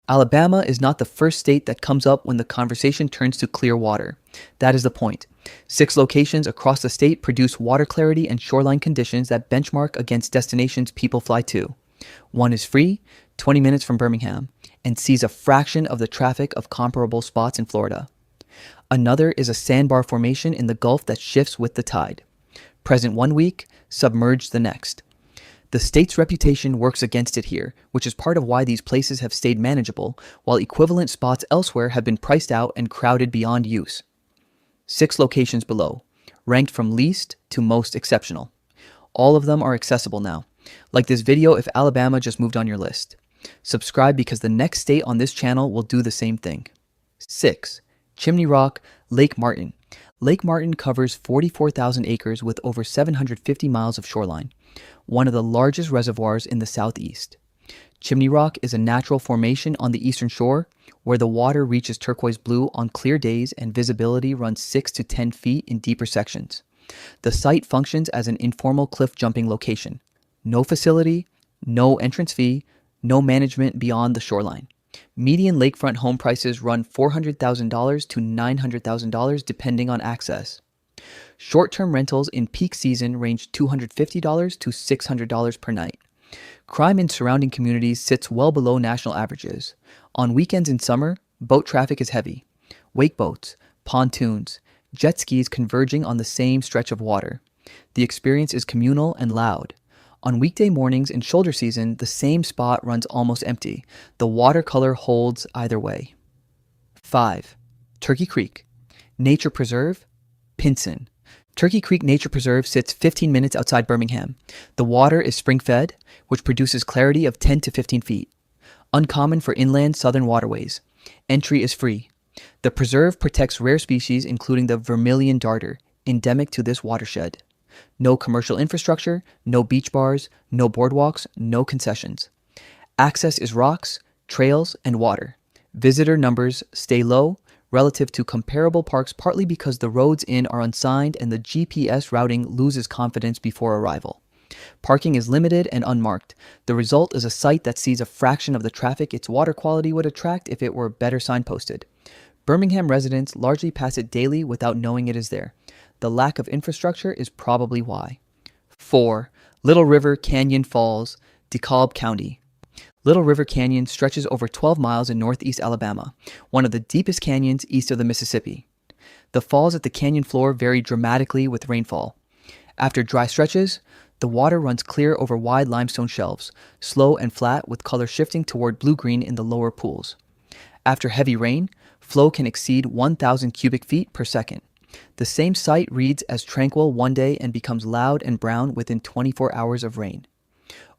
Alabama is not the first state that comes up when the conversation turns to clear water. That is the point. 6 locations across the state produce water clarity and shoreline conditions that benchmark against destinations people fly to. One is free, 20 minutes from Birmingham, and sees a fraction of the traffic of comparable spots in Florida. Another is a sandbar formation in the Gulf that shifts with the tide. Present one week, submerged the next. The state's reputation works against it here, which is part of why these places have stayed manageable, while equivalent spots elsewhere have been priced out and crowded beyond use. 6 locations below, ranked from least to most exceptional. All of them are accessible now. Like this video if Alabama just moved on your list. Subscribe because the next state on this channel will do the same thing. 6. Chimney Rock, Lake Martin. Lake Martin covers 44,000 acres with over 750 miles of shoreline, one of the largest reservoirs in the southeast. Chimney Rock is a natural formation on the eastern shore where the water reaches turquoise blue on clear days and visibility runs 6 to 10 feet in deeper sections. The site functions as an informal cliff jumping location. No facility, no entrance fee, no management beyond the shoreline. Median lakefront home prices run $400,000 to $900,000 depending on access. Short-term rentals in peak season range $250 to $600 per night. Crime in surrounding communities sits well below national averages. On weekends in summer, boat traffic is heavy. Wake boats, pontoons, jet skis converging on the same stretch of water. The experience is communal and loud. On weekday mornings in shoulder season, the same spot runs almost empty. The watercolor holds either way. 5. Turkey Creek. Nature Preserve, Pinson. Turkey Creek Nature Preserve sits 15 minutes outside Birmingham. The water is spring-fed, which produces clarity of 10 to 15 feet. Uncommon for inland southern waterways. Entry is free. The preserve protects rare species including the vermilion darter, endemic to this watershed. No commercial infrastructure, no beach bars, no boardwalks, no concessions. Access is rocks, trails, and water. Visitor numbers stay low relative to comparable parks partly because the roads in are unsigned and the GPS routing loses confidence before arrival. Parking is limited and unmarked. The result is a site that sees a fraction of the traffic its water quality would attract if it were better signposted. Birmingham residents largely pass it daily without knowing it is there. The lack of infrastructure is probably why. 4. Little River Canyon Falls, DeKalb County. Little River Canyon stretches over 12 miles in northeast Alabama, one of the deepest canyons east of the Mississippi. The falls at the canyon floor vary dramatically with rainfall. After dry stretches, the water runs clear over wide limestone shelves, slow and flat with color shifting toward blue-green in the lower pools. After heavy rain, flow can exceed 1,000 cubic feet per second. The same site reads as tranquil one day and becomes loud and brown within 24 hours of rain.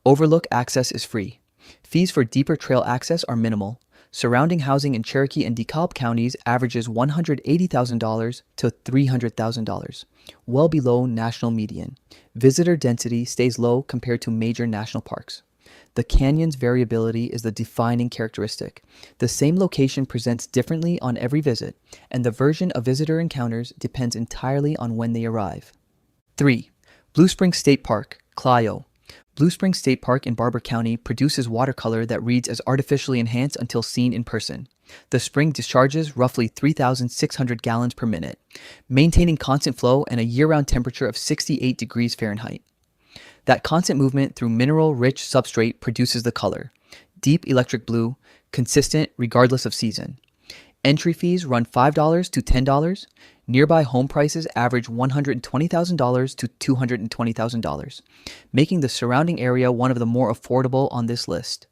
Overlook access is free. Fees for deeper trail access are minimal. Surrounding housing in Cherokee and DeKalb counties averages $180,000 to $300,000, well below national median. Visitor density stays low compared to major national parks. The canyon's variability is the defining characteristic. The same location presents differently on every visit, and the version a visitor encounters depends entirely on when they arrive. 3. Blue Springs State Park, Clio. Blue Springs State Park in Barber County produces watercolor that reads as artificially enhanced until seen in person. The spring discharges roughly 3,600 gallons per minute, maintaining constant flow and a year-round temperature of 68 degrees Fahrenheit. That constant movement through mineral-rich substrate produces the color. Deep electric blue, consistent regardless of season. Entry fees run $5 to $10. Nearby home prices average $120,000 to $220,000, making the surrounding area one of the more affordable on this list.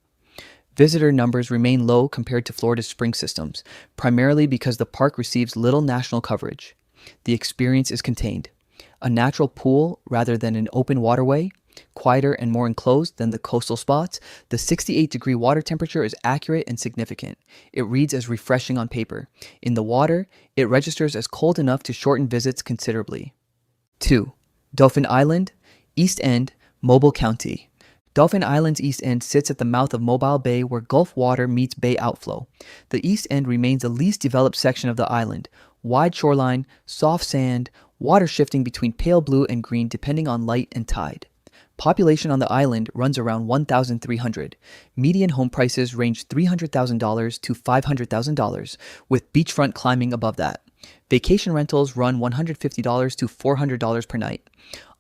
Visitor numbers remain low compared to Florida's spring systems, primarily because the park receives little national coverage. The experience is contained. A natural pool rather than an open waterway, quieter and more enclosed than the coastal spots, the 68-degree water temperature is accurate and significant. It reads as refreshing on paper. In the water, it registers as cold enough to shorten visits considerably. 2. Dauphin Island, East End, Mobile County. Dauphin Island's east end sits at the mouth of Mobile Bay where Gulf water meets bay outflow. The east end remains the least developed section of the island. Wide shoreline, soft sand, water shifting between pale blue and green depending on light and tide. Population on the island runs around 1,300. Median home prices range $300,000 to $500,000, with beachfront climbing above that. Vacation rentals run $150 to $400 per night,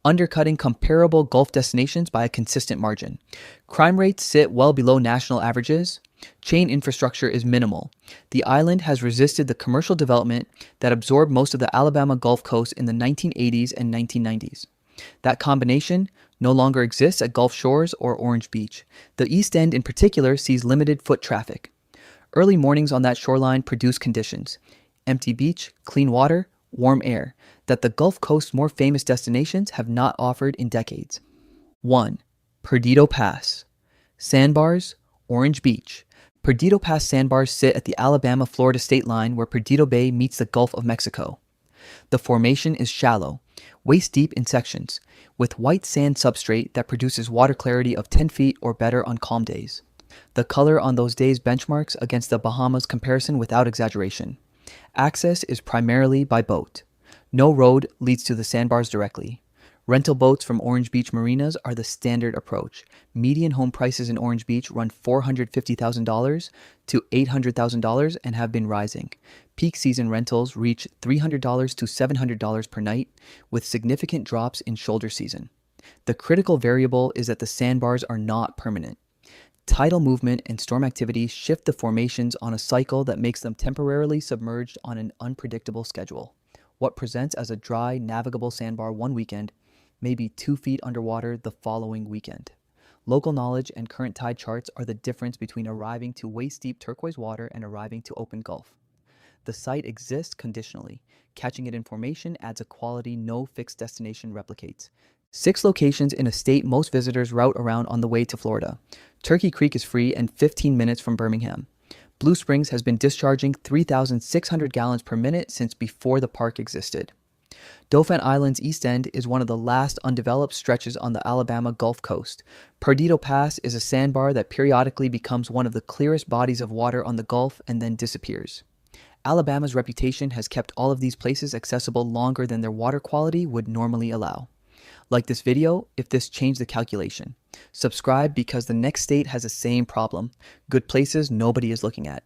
undercutting comparable Gulf destinations by a consistent margin. Crime rates sit well below national averages. Chain infrastructure is minimal. The island has resisted the commercial development that absorbed most of the Alabama Gulf Coast in the 1980s and 1990s. That combination no longer exists at Gulf Shores or Orange Beach. The East End in particular sees limited foot traffic. Early mornings on that shoreline produce conditions: empty beach, clean water, warm air, that the Gulf Coast's more famous destinations have not offered in decades. 1. Perdido Pass. Sandbars, Orange Beach. Perdido Pass sandbars sit at the Alabama-Florida state line where Perdido Bay meets the Gulf of Mexico. The formation is shallow, waist-deep in sections, with white sand substrate that produces water clarity of 10 feet or better on calm days. The color on those days benchmarks against the Bahamas comparison without exaggeration. Access is primarily by boat. No road leads to the sandbars directly. Rental boats from Orange Beach marinas are the standard approach. Median home prices in Orange Beach run $450,000 to $800,000 and have been rising. Peak season rentals reach $300 to $700 per night, with significant drops in shoulder season. The critical variable is that the sandbars are not permanent. Tidal movement and storm activity shift the formations on a cycle that makes them temporarily submerged on an unpredictable schedule. What presents as a dry, navigable sandbar one weekend may be 2 feet underwater the following weekend. Local knowledge and current tide charts are the difference between arriving to waist-deep turquoise water and arriving to open Gulf. The site exists conditionally. Catching it in formation adds a quality no fixed destination replicates. 6 locations in a state most visitors route around on the way to Florida. Turkey Creek is free and 15 minutes from Birmingham. Blue Springs has been discharging 3,600 gallons per minute since before the park existed. Dauphin Island's east end is one of the last undeveloped stretches on the Alabama Gulf Coast. Perdido Pass is a sandbar that periodically becomes one of the clearest bodies of water on the Gulf and then disappears. Alabama's reputation has kept all of these places accessible longer than their water quality would normally allow. Like this video if this changed the calculation. Subscribe because the next state has the same problem: good places nobody is looking at.